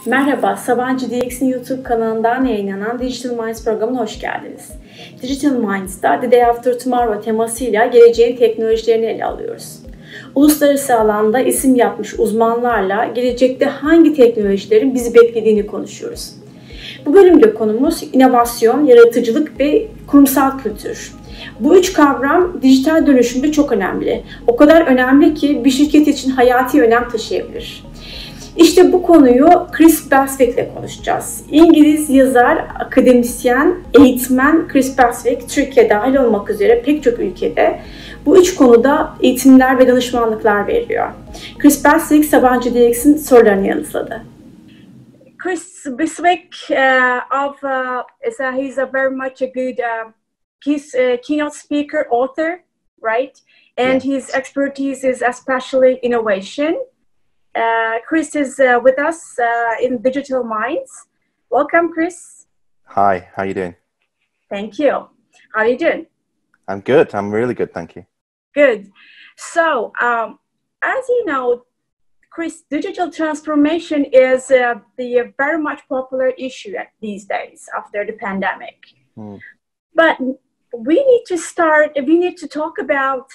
Merhaba, SabancıDx'in YouTube kanalından yayınlanan Digital Minds Programına hoş geldiniz. Digital Minds'da The Day After Tomorrow temasıyla geleceğin teknolojilerini ele alıyoruz. Uluslararası alanda isim yapmış uzmanlarla gelecekte hangi teknolojilerin bizi beklediğini konuşuyoruz. Bu bölümde konumuz inovasyon, yaratıcılık ve kurumsal kültür. Bu üç kavram dijital dönüşümde çok önemli. O kadar önemli ki bir şirket için hayati önem taşıyabilir. İşte bu konuyu Cris Beswick ile konuşacağız. İngiliz yazar, akademisyen, eğitmen Cris Beswick Türkiye dahil olmak üzere pek çok ülkede bu üç konuda eğitimler ve danışmanlıklar veriyor. Cris Beswick SabancıDx'in sorularını yanıtladı. Cris Beswick he's a very much a good keynote speaker, author, right? And his expertise is especially innovation. Cris is with us in Digital Minds. Welcome, Cris. Hi, how you doing? Thank you. How are you doing? I'm good. I'm really good, thank you. Good. So, as you know, Cris, digital transformation is the very much popular issue these days after the pandemic. But we need to talk about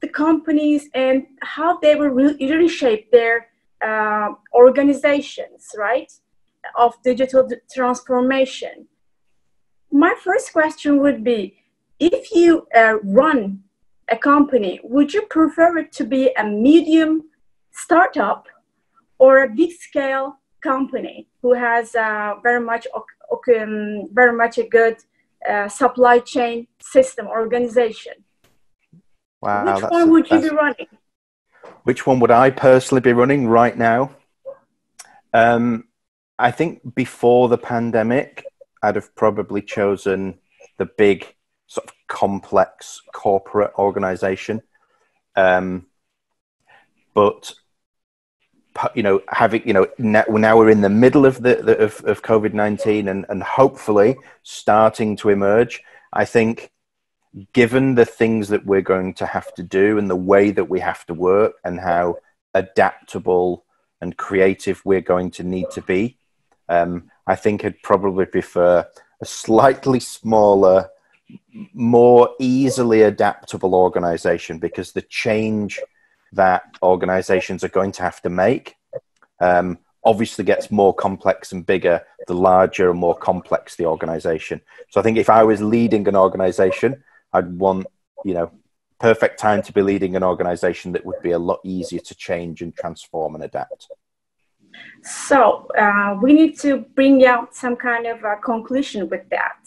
the companies and how they will reshape their organizations, right, of digital transformation. My first question would be, if you run a company, would you prefer it to be a medium startup or a big scale company who has very much a good supply chain system organization? Wow, which one would you be running? Which one would I personally be running right now? I think before the pandemic, I'd have probably chosen the big sort of complex corporate organization. But now we're in the middle of of COVID-19 and hopefully starting to emerge. I think, given the things that we're going to have to do and the way that we have to work and how adaptable and creative we're going to need to be, I think I'd probably prefer a slightly smaller, more easily adaptable organization, because the change that organizations are going to have to make obviously gets more complex and bigger the larger and more complex the organization. So I think if I was leading an organization, I'd want, perfect time to be leading an organization that would be a lot easier to change and transform and adapt. So we need to bring out some kind of a conclusion with that.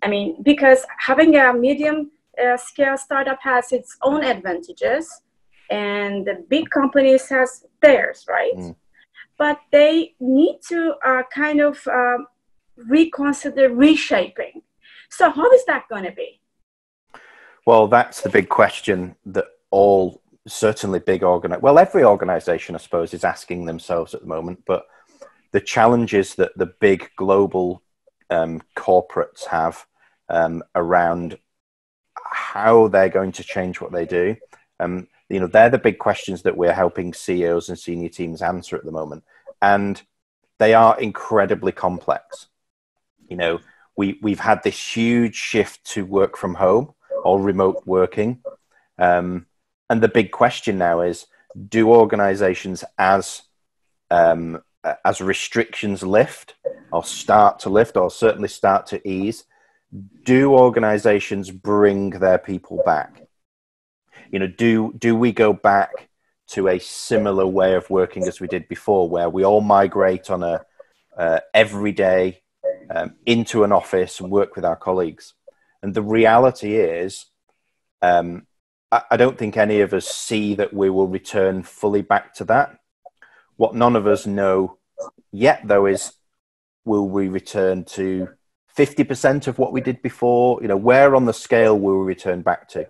I mean, because having a medium scale startup has its own advantages and the big companies has theirs, right? But they need to reconsider reshaping. So how is that going to be? Well, that's the big question that every organization, I suppose, is asking themselves at the moment. But the challenges that the big global corporates have around how they're going to change what they do, they're the big questions that we're helping CEOs and senior teams answer at the moment. And they are incredibly complex. We've had this huge shift to work from home or remote working. And the big question now is, do organizations, as restrictions lift or start to lift or certainly start to ease, do organizations bring their people back? Do we go back to a similar way of working as we did before, where we all migrate on a every day into an office and work with our colleagues? And the reality is, I don't think any of us see that we will return fully back to that. What none of us know yet, though, is, will we return to 50% of what we did before? Where on the scale will we return back to?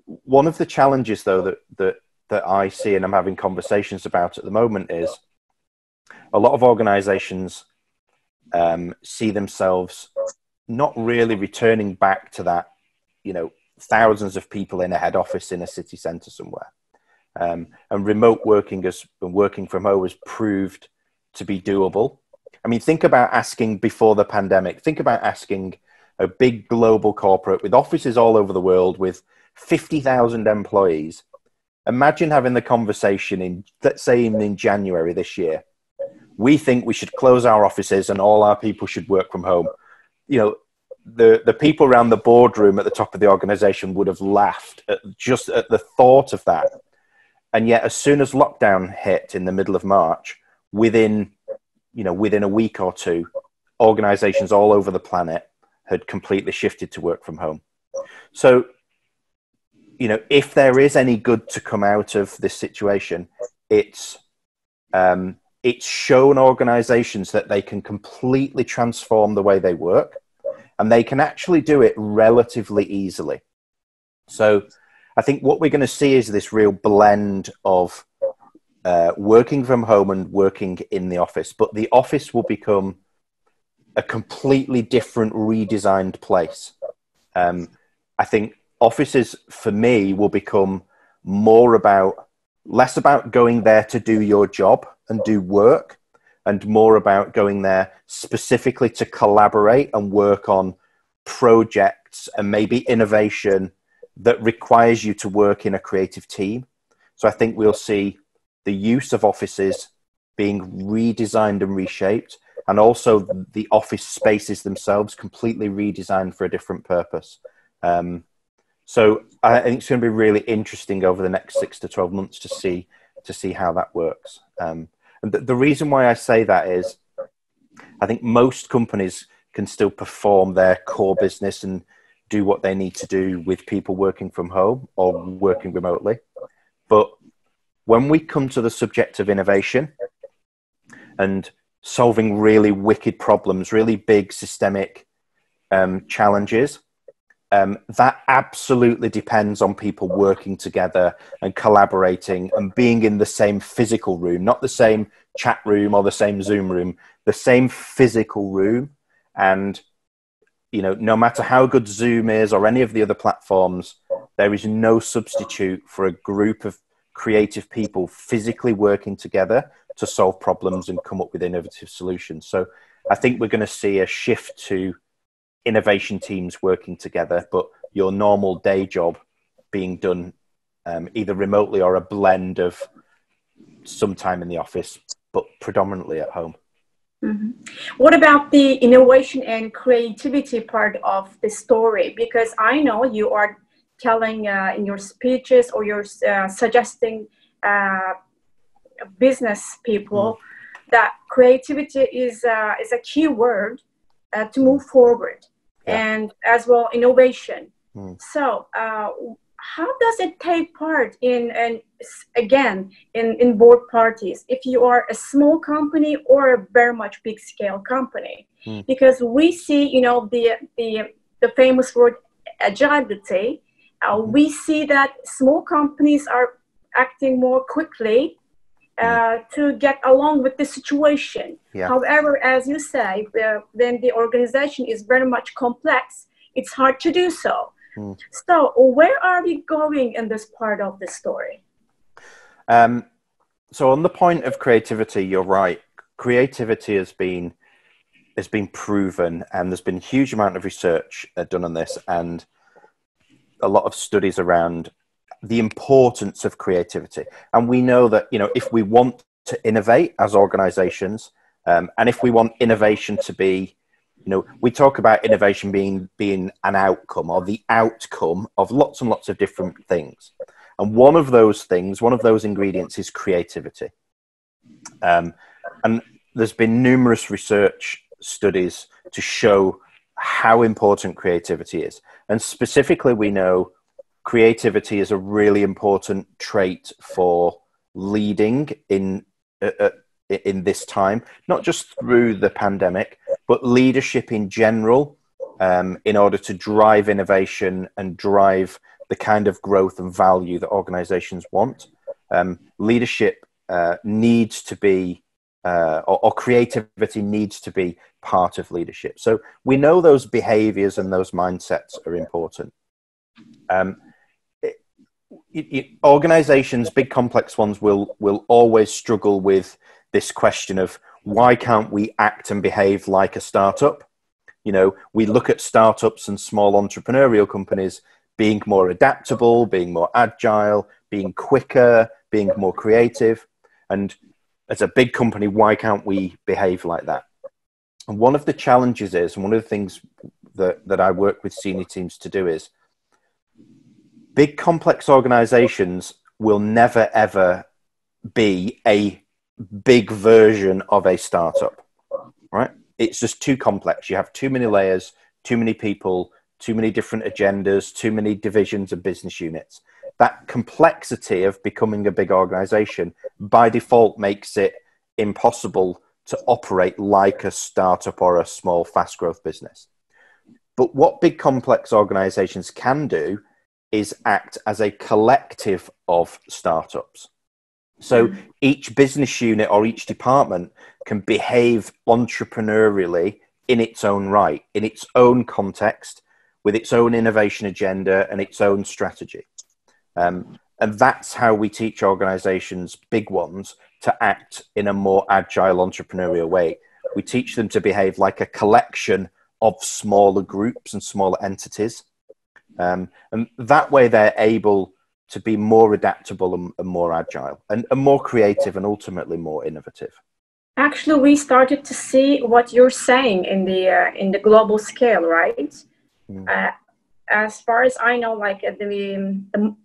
One of the challenges, though, that I see and I'm having conversations about at the moment is a lot of organizations see themselves not really returning back to that, thousands of people in a head office in a city centre somewhere. And remote working and working from home has proved to be doable. I mean, think about asking before the pandemic, think about asking a big global corporate with offices all over the world with 50,000 employees. Imagine having the conversation in, let's say, in January this year. We think we should close our offices and all our people should work from home. You know, the people around the boardroom at the top of the organization would have laughed just at the thought of that. And yet, as soon as lockdown hit in the middle of March, within a week or two, organizations all over the planet had completely shifted to work from home. So, you know, if there is any good to come out of this situation, it's shown organizations that they can completely transform the way they work, and they can actually do it relatively easily. So I think what we're going to see is this real blend of working from home and working in the office, but the office will become a completely different, redesigned place. I think offices, for me, will become less about going there to do your job and do work, and more about going there specifically to collaborate and work on projects and maybe innovation that requires you to work in a creative team. So I think we'll see the use of offices being redesigned and reshaped, and also the office spaces themselves completely redesigned for a different purpose. So I think it's going to be really interesting over the next 6 to 12 months to see how that works. And the reason why I say that is I think most companies can still perform their core business and do what they need to do with people working from home or working remotely. But when we come to the subject of innovation and solving really wicked problems, really big systemic challenges, that absolutely depends on people working together and collaborating and being in the same physical room, not the same chat room or the same Zoom room, the same physical room. And, you know, no matter how good Zoom is or any of the other platforms, there is no substitute for a group of creative people physically working together to solve problems and come up with innovative solutions. So I think we're going to see a shift to innovation teams working together, but your normal day job being done either remotely or a blend of some time in the office, but predominantly at home. Mm-hmm. What about the innovation and creativity part of the story? Because I know you are telling in your speeches, or you're suggesting business people that creativity is a key word to move forward, and as well innovation. So how does it take part in both parties, if you are a small company or a very much big scale company? Because we see, you know, the famous word agility. We see that small companies are acting more quickly to get along with the situation. However, as you say, when the organization is very much complex, it's hard to do so. So where are we going in this part of the story? So on the point of creativity, you're right. Creativity has been proven, and there's been a huge amount of research done on this, and a lot of studies around the importance of creativity. And we know that, you know, if we want to innovate as organizations, and if we want innovation to be, you know, we talk about innovation being an outcome, or the outcome of lots and lots of different things. And one of those things, one of those ingredients is creativity. And there's been numerous research studies to show how important creativity is. And specifically, we know creativity is a really important trait for leading in this time, not just through the pandemic, but leadership in general, in order to drive innovation and drive the kind of growth and value that organizations want. Leadership needs to be, or creativity needs to be part of leadership. So we know those behaviors and those mindsets are important. organizations, big complex ones, will always struggle with this question of why can't we act and behave like a startup? You know, we look at startups and small entrepreneurial companies being more adaptable, being more agile, being quicker, being more creative. And as a big company, why can't we behave like that? And one of the challenges is, and one of the things that I work with senior teams to do is, big complex organizations will never ever be a big version of a startup, right? It's just too complex. You have too many layers, too many people, too many different agendas, too many divisions and business units. That complexity of becoming a big organization by default makes it impossible to operate like a startup or a small fast growth business. But what big complex organizations can do is act as a collective of startups. So each business unit or each department can behave entrepreneurially in its own right, in its own context, with its own innovation agenda and its own strategy. And that's how we teach organizations, big ones, to act in a more agile entrepreneurial way. We teach them to behave like a collection of smaller groups and smaller entities. And that way they're able to be more adaptable and more agile and more creative and ultimately more innovative. Actually, we started to see what you're saying in the global scale, right? As far as I know, like the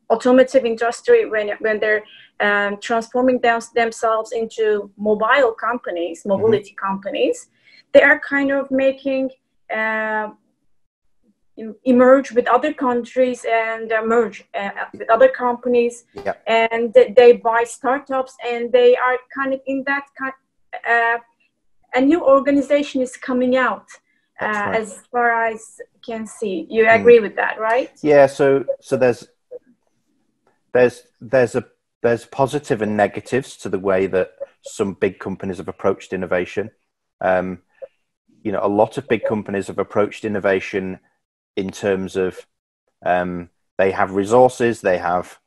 automotive industry, when they're transforming themselves into mobile companies, mobility companies, they are kind of making emerge with other countries and merge with other companies, and they buy startups, and they are kind of in that a new organization is coming out. Right. As far as can see, you agree with that, right? Yeah. So there's positive and negatives to the way that some big companies have approached innovation. You know, a lot of big companies have approached innovation in terms of they have resources, they have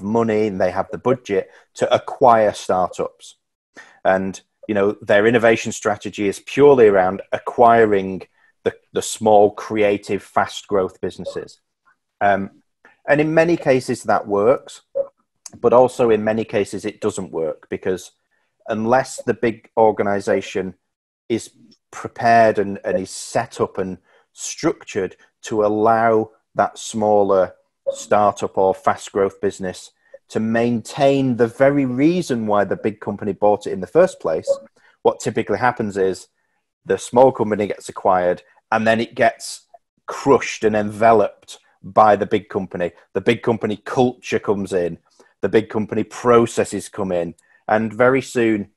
money, and they have the budget to acquire startups, and you know, their innovation strategy is purely around acquiring the small, creative, fast growth businesses. And in many cases that works, but also in many cases it doesn't work, because unless the big organization is prepared and is set up and structured to allow that smaller startup or fast growth business to maintain the very reason why the big company bought it in the first place, what typically happens is the small company gets acquired and then it gets crushed and enveloped by the big company. The big company culture comes in, the big company processes come in, and very soon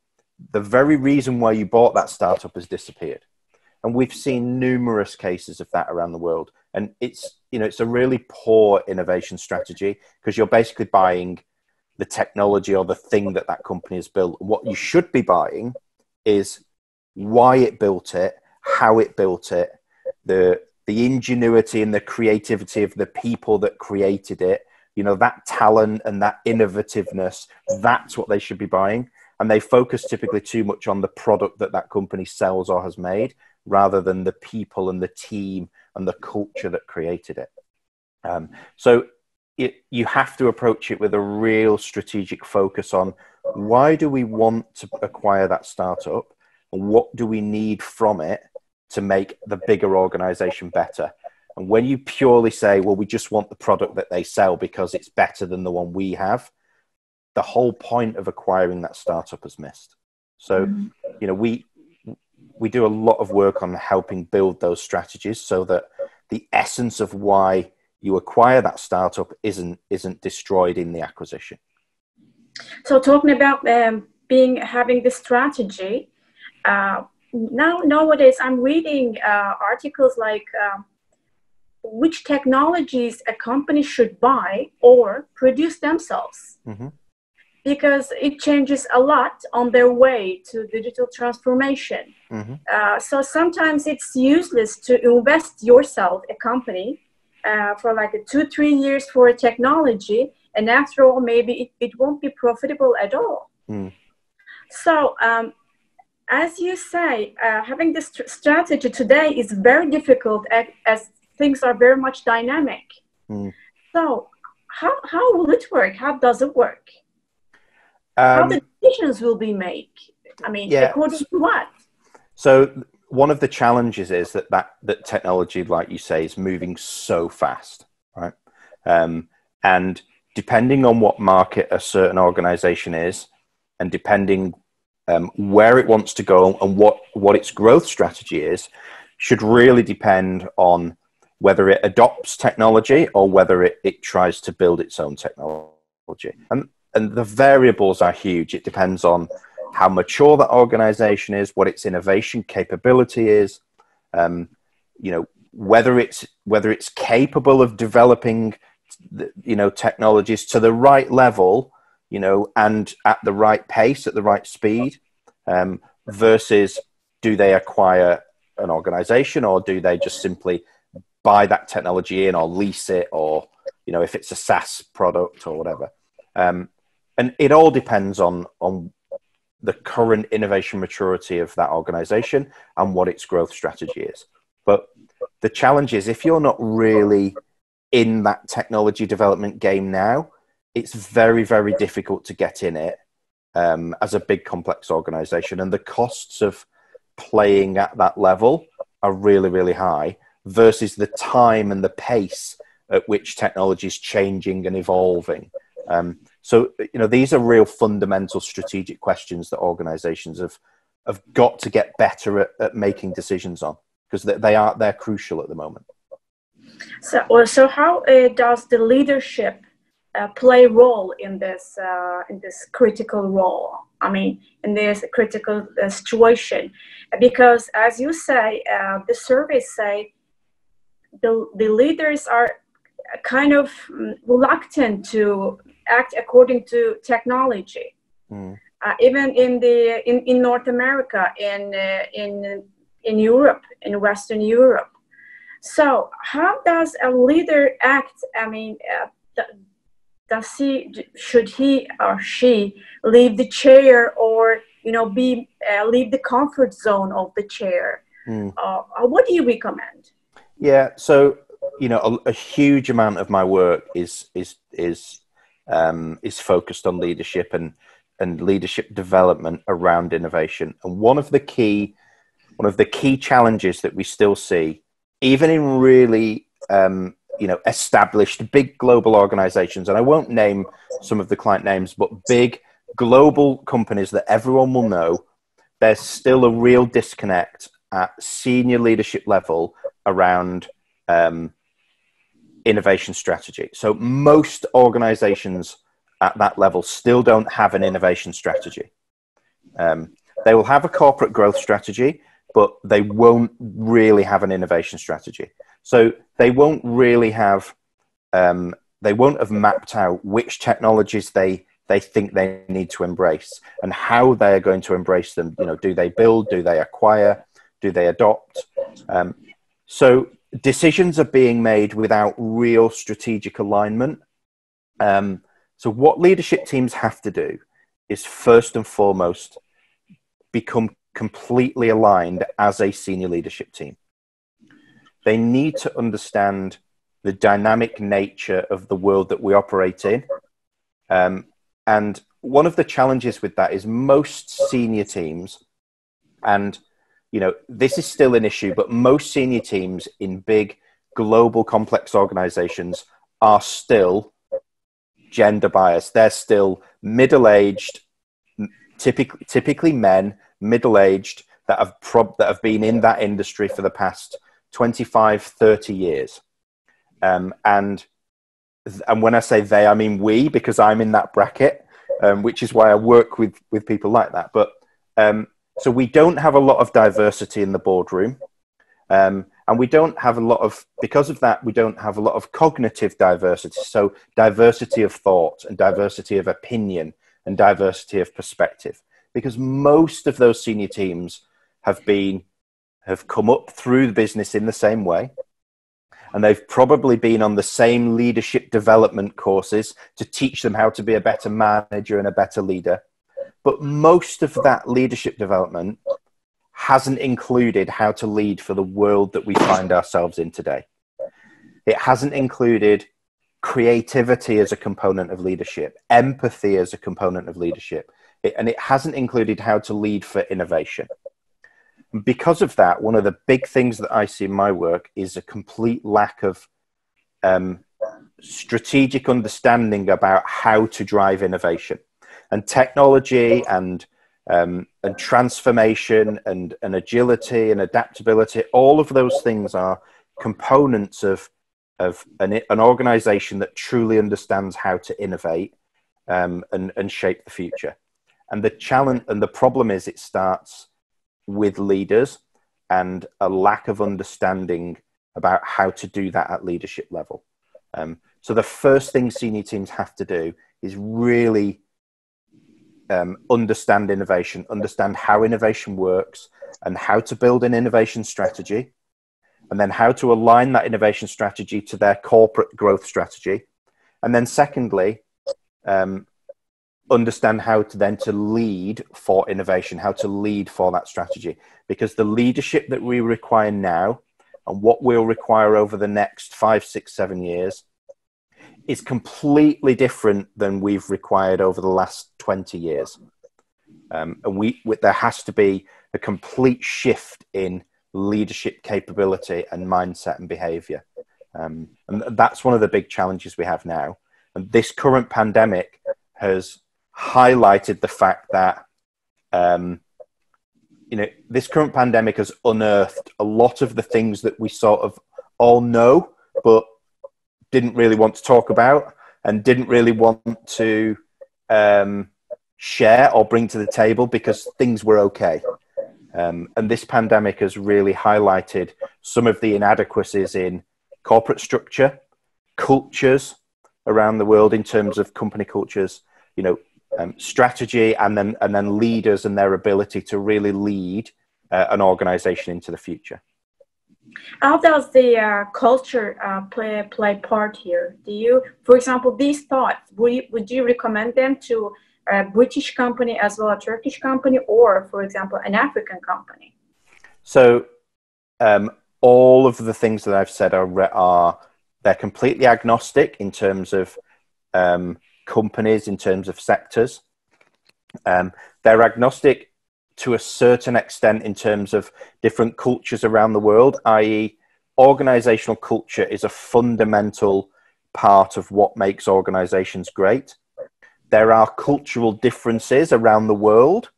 the very reason why you bought that startup has disappeared. And we've seen numerous cases of that around the world. And it's, you know, it's a really poor innovation strategy, because you're basically buying the technology or the thing that that company has built. What you should be buying is why it built it, how it built it, the ingenuity and the creativity of the people that created it, you know, that talent and that innovativeness. That's what they should be buying. And they focus typically too much on the product that that company sells or has made, rather than the people and the team and the culture that created it. So you have to approach it with a real strategic focus on, why do we want to acquire that startup, and what do we need from it to make the bigger organization better? And when you purely say, well, we just want the product that they sell because it's better than the one we have, the whole point of acquiring that startup is missed. So, you know, we do a lot of work on helping build those strategies so that the essence of why you acquire that startup isn't destroyed in the acquisition. So talking about having the strategy, nowadays I'm reading articles like which technologies a company should buy or produce themselves. Because it changes a lot on their way to digital transformation. So sometimes it's useless to invest yourself, a company, for like 2-3 years for a technology, and after all, maybe it won't be profitable at all. So as you say, having this strategy today is very difficult as things are very much dynamic. So how will it work? How does it work? How the decisions will be made? I mean, according to what? So one of the challenges is that technology, like you say, is moving so fast, right? And depending on what market a certain organization is, and depending where it wants to go and what its growth strategy is, should really depend on whether it adopts technology or whether it tries to build its own technology. And the variables are huge. It depends on how mature that organization is, what its innovation capability is, whether it's capable of developing, technologies to the right level, and at the right pace, at the right speed, versus do they acquire an organization, or do they just simply buy that technology in or lease it, or, if it's a SaaS product or whatever. And it all depends on the current innovation maturity of that organization and what its growth strategy is. But the challenge is, if you're not really in that technology development game now, it's very, very difficult to get in it as a big, complex organization. And the costs of playing at that level are really, really high versus the time and the pace at which technology is changing and evolving. So, these are real fundamental strategic questions that organizations have got to get better at making decisions on, because they're crucial at the moment. So how does the leadership play a role in this critical role? I mean, in this critical situation, because as you say, the surveys say the leaders are kind of reluctant to act according to technology. Even in North America, in Europe, in Western Europe. So how does a leader act? I mean, should he or she leave the chair, or leave the comfort zone of the chair? What do you recommend? Yeah, so a huge amount of my work is focused on leadership and leadership development around innovation. And one of the key challenges that we still see, even in really established big global organizations, and I won't name some of the client names, but big global companies that everyone will know, there's still a real disconnect at senior leadership level around innovation strategy. So most organizations at that level still don't have an innovation strategy. They will have a corporate growth strategy, but they won't really have an innovation strategy. So they won't really have, they won't have mapped out which technologies they think they need to embrace and how they're going to embrace them. Do they build? Do they acquire? Do they adopt? So decisions are being made without real strategic alignment. So what leadership teams have to do is, first and foremost, become completely aligned as a senior leadership team. They need to understand the dynamic nature of the world that we operate in. And one of the challenges with that is most senior teams, and this is still an issue, but most senior teams in big, global, complex organizations are still gender biased. They're still middle-aged, typically men, middle-aged, that have been in that industry for the past 25, 30 years. And when I say they, I mean we, because I'm in that bracket, which is why I work with people like that. But so we don't have a lot of diversity in the boardroom. And we don't have because of that, we don't have a lot of cognitive diversity. So diversity of thought and diversity of opinion and diversity of perspective, because most of those senior teams have come up through the business in the same way. And they've probably been on the same leadership development courses to teach them how to be a better manager and a better leader. But most of that leadership development hasn't included how to lead for the world that we find ourselves in today. It hasn't included creativity as a component of leadership, empathy as a component of leadership, and it hasn't included how to lead for innovation. And because of that, one of the big things that I see in my work is a complete lack of strategic understanding about how to drive innovation. And technology and transformation and agility and adaptability, all of those things are components of an organization that truly understands how to innovate and shape the future. And the challenge and the problem is it starts with leaders and a lack of understanding about how to do that at leadership level. So the first thing senior teams have to do is really understand innovation, understand how innovation works and how to build an innovation strategy, and then how to align that innovation strategy to their corporate growth strategy. And then secondly, understand how to then to lead for innovation, how to lead for that strategy, because the leadership that we require now and what we'll require over the next 5, 6, 7 years is completely different than we've required over the last 20 years. And there has to be a complete shift in leadership capability and mindset and behavior. And that's one of the big challenges we have now. And this current pandemic has highlighted the fact that, this current pandemic has unearthed a lot of the things that we sort of all know, but didn't really want to talk about and didn't really want to share or bring to the table because things were okay. And this pandemic has really highlighted some of the inadequacies in corporate structure, cultures around the world in terms of company cultures, strategy, and then leaders and their ability to really lead an organization into the future. How does the culture play part here? Do you, for example, these thoughts, would you recommend them to a British company as well as a Turkish company, or, for example, an African company? So all of the things that I've said they're completely agnostic in terms of companies, in terms of sectors. They're agnostic to a certain extent in terms of different cultures around the world, i.e. organizational culture is a fundamental part of what makes organizations great. There are cultural differences around the world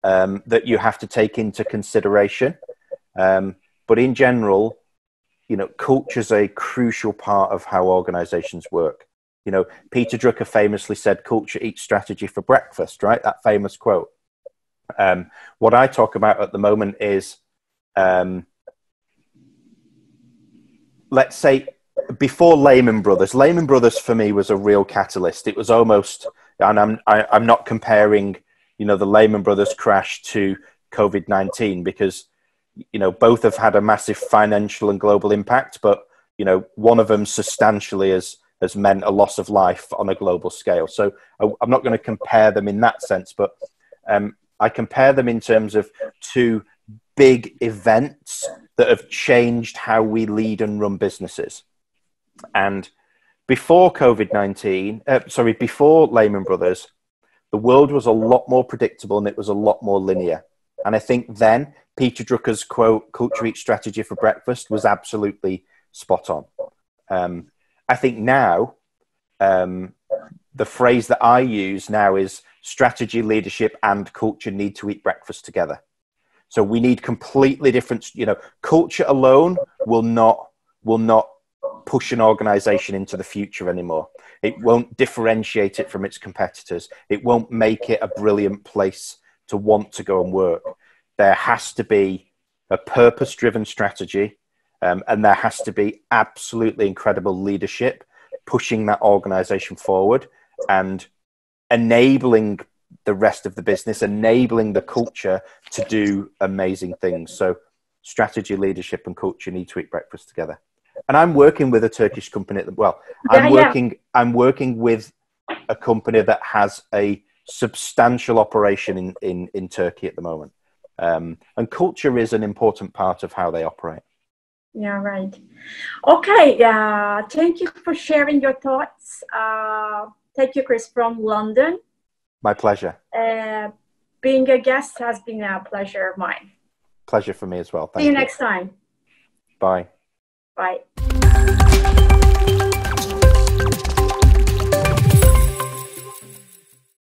that you have to take into consideration. But in general, culture is a crucial part of how organizations work. Peter Drucker famously said, culture eats strategy for breakfast, right? That famous quote. What I talk about at the moment is, let's say, before Lehman Brothers for me was a real catalyst. It was almost, and I'm not comparing, the Lehman Brothers crash to COVID-19 because, both have had a massive financial and global impact, but, one of them substantially has meant a loss of life on a global scale. So I'm not going to compare them in that sense, but I compare them in terms of two big events that have changed how we lead and run businesses. And before before Lehman Brothers, the world was a lot more predictable and it was a lot more linear. And I think then Peter Drucker's quote, culture eats strategy for breakfast, was absolutely spot on. I think now, the phrase that I use now is strategy, leadership, and culture need to eat breakfast together. So we need completely different, culture alone will not push an organization into the future anymore. It won't differentiate it from its competitors. It won't make it a brilliant place to want to go and work. There has to be a purpose-driven strategy, and there has to be absolutely incredible leadership pushing that organization forward and enabling the rest of the business, enabling the culture to do amazing things. So strategy, leadership, and culture need to eat breakfast together. And I'm working with a Turkish company. I'm working with a company that has a substantial operation in Turkey at the moment. And culture is an important part of how they operate. Yeah, right. Okay. Thank you for sharing your thoughts. Thank you, Cris, from London. My pleasure. Being a guest has been a pleasure of mine. Pleasure for me as well. Thank you. See you next time. Bye. Bye.